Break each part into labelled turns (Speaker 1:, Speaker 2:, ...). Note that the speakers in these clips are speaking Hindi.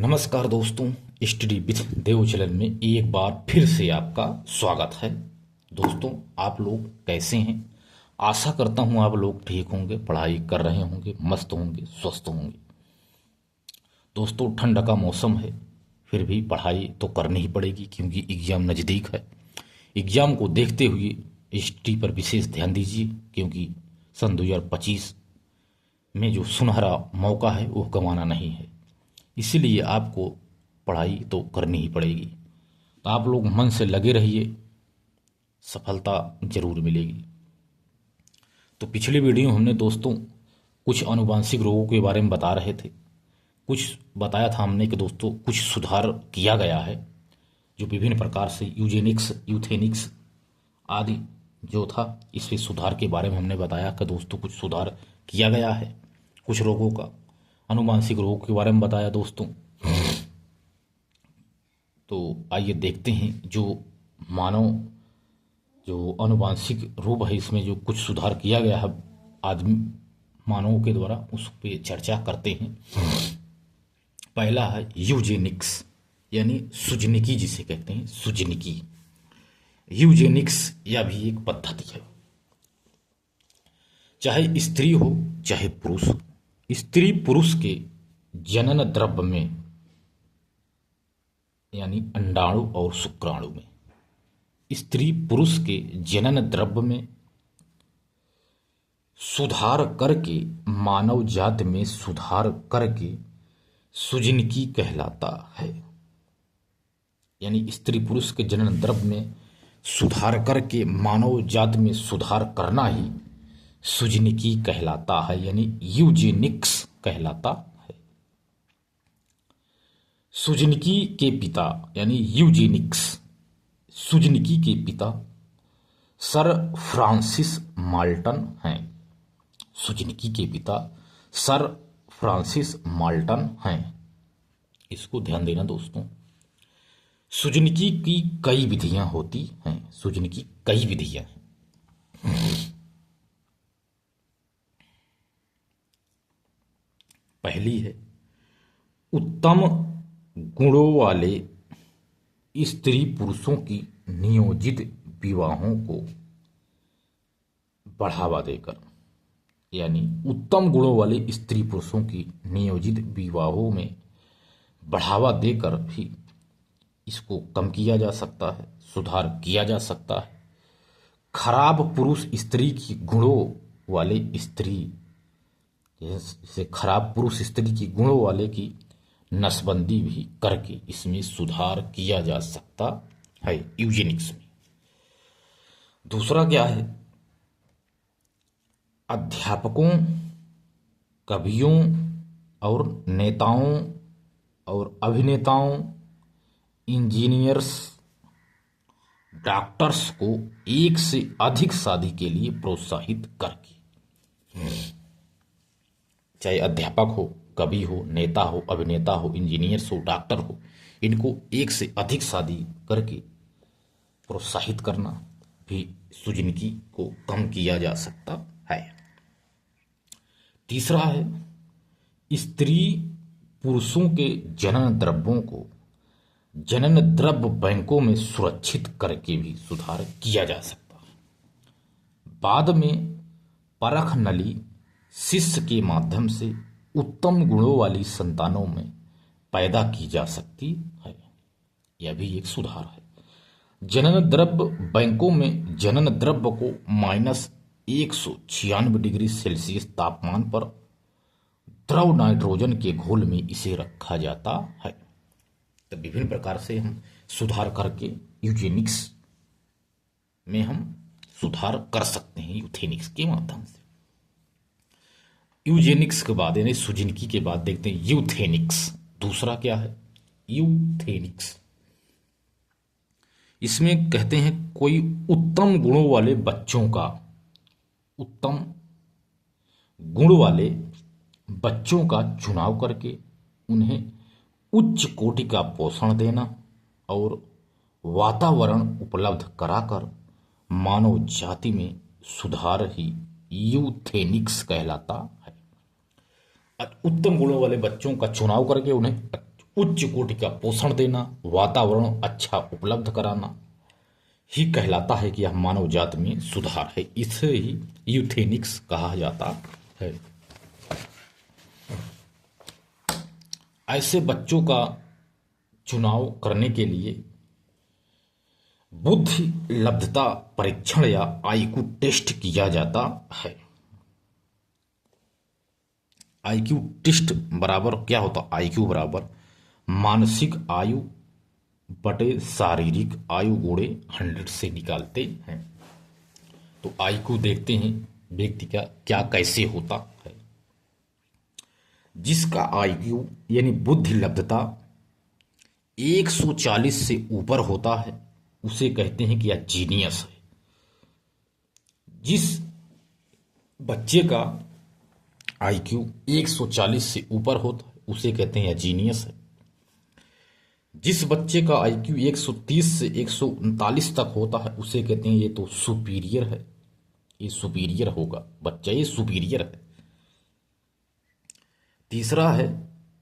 Speaker 1: नमस्कार दोस्तों, स्टडी विथ देव चैनल में एक बार फिर से आपका स्वागत है। दोस्तों, आप लोग कैसे हैं? आशा करता हूं आप लोग ठीक होंगे, पढ़ाई कर रहे होंगे, मस्त होंगे, स्वस्थ होंगे। दोस्तों, ठंड का मौसम है, फिर भी पढ़ाई तो करनी ही पड़ेगी क्योंकि एग्ज़ाम नज़दीक है। एग्ज़ाम को देखते हुए स्टडी पर विशेष ध्यान दीजिए क्योंकि सन 2025 में जो सुनहरा मौका है वो गंवाना नहीं है। इसीलिए आपको पढ़ाई तो करनी ही पड़ेगी। तो आप लोग मन से लगे रहिए, सफलता जरूर मिलेगी। तो पिछले वीडियो हमने दोस्तों कुछ आनुवांशिक रोगों के बारे में बता रहे थे। कुछ बताया था हमने कि दोस्तों कुछ सुधार किया गया है, जो विभिन्न प्रकार से यूजेनिक्स, यूथेनिक्स आदि जो था, इस पे सुधार के बारे में हमने बताया कि दोस्तों कुछ सुधार किया गया है। कुछ रोगों का, आनुवांशिक रोगों के बारे में बताया दोस्तों। तो आइए देखते हैं जो मानव जो आनुवांशिक रूप है, इसमें जो कुछ सुधार किया गया है आदमी मानवों के द्वारा, उस पर चर्चा करते हैं। पहला है यूजेनिक्स, यानी सुजनिकी जिसे कहते हैं, सुजनिकी। यूजेनिक्स यह भी एक पद्धति है। चाहे स्त्री हो चाहे पुरुष, स्त्री पुरुष के जनन द्रव्य में यानी अंडाणु और शुक्राणु में, स्त्री पुरुष के जनन द्रव्य में सुधार करके, मानव जाति में सुधार करके सुजनिकी कहलाता है। यानी स्त्री पुरुष के जनन द्रव्य में सुधार करके मानव जाति में सुधार करना ही सुजनिकी कहलाता है, यानी यूजेनिक्स कहलाता है। सुजनिकी के पिता यानी यूजेनिक्स, सुजनिकी के पिता सर फ्रांसिस माल्टन हैं। सुजनिकी के पिता सर फ्रांसिस माल्टन हैं। इसको ध्यान देना दोस्तों। सुजनिकी की कई विधियां होती हैं। सुजनिकी कई विधियां हैं। पहली है उत्तम गुणों वाले स्त्री पुरुषों की नियोजित विवाहों को बढ़ावा देकर, यानी उत्तम गुणों वाले स्त्री पुरुषों की नियोजित विवाहों में बढ़ावा देकर भी इसको कम किया जा सकता है, सुधार किया जा सकता है। खराब पुरुष स्त्री की गुणों वाले स्त्री, जैसे खराब पुरुष स्त्री की गुणों वाले की नसबंदी भी करके इसमें सुधार किया जा सकता है यूजेनिक्स में। दूसरा क्या है? अध्यापकों, कवियों और नेताओं और अभिनेताओं, इंजीनियर्स, डॉक्टर्स को एक से अधिक शादी के लिए प्रोत्साहित करके, चाहे अध्यापक हो, कवि हो, नेता हो, अभिनेता हो, इंजीनियर्स हो, डॉक्टर हो, इनको एक से अधिक शादी करके प्रोत्साहित करना भी सुजनिकी को कम किया जा सकता है। तीसरा है स्त्री पुरुषों के जनन द्रव्यों को जनन द्रव्य बैंकों में सुरक्षित करके भी सुधार किया जा सकता है। बाद में परख नली शिष्य के माध्यम से उत्तम गुणों वाली संतानों में पैदा की जा सकती है। यह भी एक सुधार है। जनन द्रव्य बैंकों में जनन द्रव्य को -196 डिग्री सेल्सियस तापमान पर द्रव नाइट्रोजन के घोल में इसे रखा जाता है। तो विभिन्न प्रकार से हम सुधार करके यूजेनिक्स में हम सुधार कर सकते हैं यूथेनिक्स के माध्यम से। यूजेनिक्स के बाद यानी सुजनिकी के बाद देखते हैं यूथेनिक्स। दूसरा क्या है? यूथेनिक्स। इसमें कहते हैं कोई उत्तम गुणों वाले बच्चों का, उत्तम गुण वाले बच्चों का चुनाव करके उन्हें उच्च कोटि का पोषण देना और वातावरण उपलब्ध कराकर मानव जाति में सुधार ही यूथेनिक्स कहलाता है। उत्तम गुणों वाले बच्चों का चुनाव करके उन्हें उच्च कोटि का पोषण देना, वातावरण अच्छा उपलब्ध कराना ही कहलाता है कि यह मानव जाति में सुधार है। इसे ही यूथेनिक्स कहा जाता है। ऐसे बच्चों का चुनाव करने के लिए बुद्धि लब्धता परीक्षण या आईक्यू टेस्ट किया जाता है। आईक्यू टेस्ट बराबर क्या होता? आईक्यू बराबर मानसिक आयु बटे शारीरिक आयु गुणे 100 से निकालते हैं। तो आईक्यू देखते हैं व्यक्ति का क्या कैसे होता है। जिसका आईक्यू यानी बुद्धि लब्धता 140 से ऊपर होता है उसे कहते हैं कि यह जीनियस है। जिस बच्चे का आईक्यू 140 से ऊपर होता है उसे कहते हैं यह जीनियस है। जिस बच्चे का आईक्यू 130 से 139 तक होता है उसे कहते हैं ये तो सुपीरियर है, ये सुपीरियर होगा बच्चा, ये सुपीरियर है। तीसरा है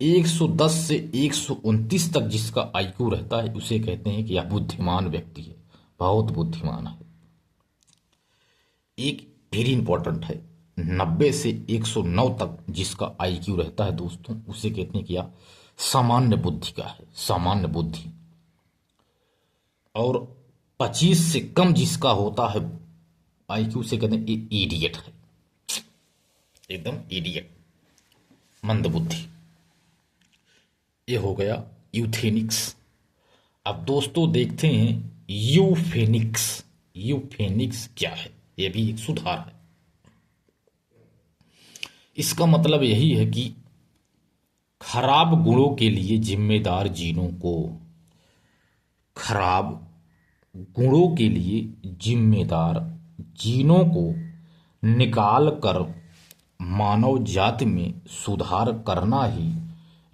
Speaker 1: 110 से 129 तक जिसका आईक्यू रहता है उसे कहते हैं कि यह बुद्धिमान व्यक्ति है, बहुत बुद्धिमान है। एक वेरी इंपॉर्टेंट है 90 से 109 तक जिसका आईक्यू रहता है दोस्तों उसे कहते हैं कि यह सामान्य बुद्धि का है, सामान्य बुद्धि। और 25 से कम जिसका होता है आईक्यू से कहते हैं ये इडियट है, एकदम इडियट, मंद बुद्धि। ये हो गया यूथेनिक्स। अब दोस्तों देखते हैं यूफेनिक्स। यूफेनिक्स क्या है? ये भी एक सुधार है। इसका मतलब यही है कि खराब गुणों के लिए जिम्मेदार जीनों को, खराब गुणों के लिए जिम्मेदार जीनों को निकाल कर मानव जाति में सुधार करना ही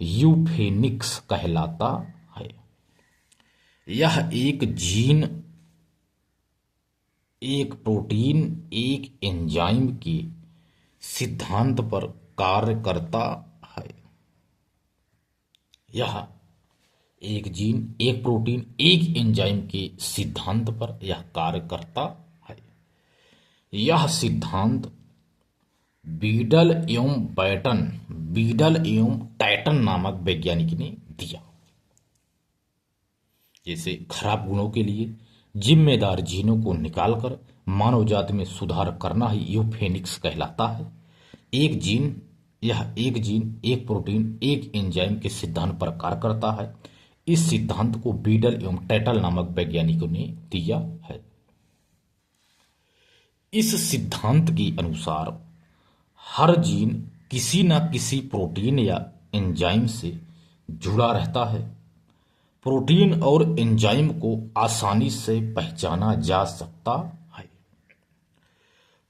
Speaker 1: यूफेनिक्स कहलाता है। यह एक जीन, एक प्रोटीन, एक एंजाइम के सिद्धांत पर कार्य करता है। यह एक जीन, एक प्रोटीन, एक एंजाइम के सिद्धांत पर यह कार्य करता है। यह सिद्धांत बीडल एवं बैटन, बीडल एवं टैटन नामक वैज्ञानिक ने दिया। जैसे खराब गुणों के लिए जिम्मेदार जीनों को निकालकर मानव जाति में सुधार करना ही यूफेनिक्स कहलाता है। एक जीन, यह एक जीन, एक प्रोटीन, एक एंजाइम के सिद्धांत पर कार्य करता है। इस सिद्धांत को बीडल एवं टैटल नामक वैज्ञानिकों ने दिया है। इस सिद्धांत के अनुसार हर जीन किसी न किसी प्रोटीन या एंजाइम से जुड़ा रहता है। प्रोटीन और एंजाइम को आसानी से पहचाना जा सकता है।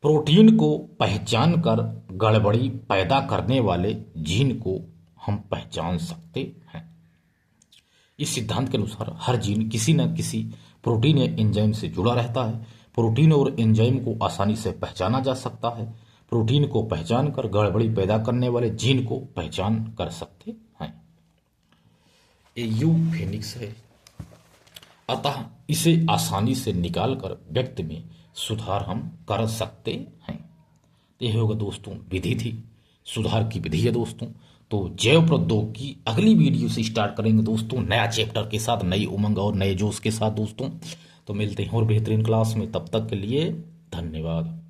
Speaker 1: प्रोटीन को पहचान कर गड़बड़ी पैदा करने वाले जीन को हम पहचान सकते हैं। इस सिद्धांत के अनुसार हर जीन किसी न किसी प्रोटीन या एंजाइम से जुड़ा रहता है। प्रोटीन और एंजाइम को आसानी से पहचाना जा सकता है। प्रोटीन को पहचान कर गड़बड़ी पैदा करने वाले जीन को पहचान कर सकते हैं। ये यूफेनिक्स है। अतः इसे आसानी से निकालकर व्यक्ति में सुधार हम कर सकते हैं। यह होगा दोस्तों विधि थी, सुधार की विधि है दोस्तों। तो जैव प्रौद्योगिकी अगली वीडियो से स्टार्ट करेंगे दोस्तों, नया चैप्टर के साथ, नई उमंग और नए जोश के साथ दोस्तों। तो मिलते हैं और बेहतरीन क्लास में, तब तक के लिए धन्यवाद।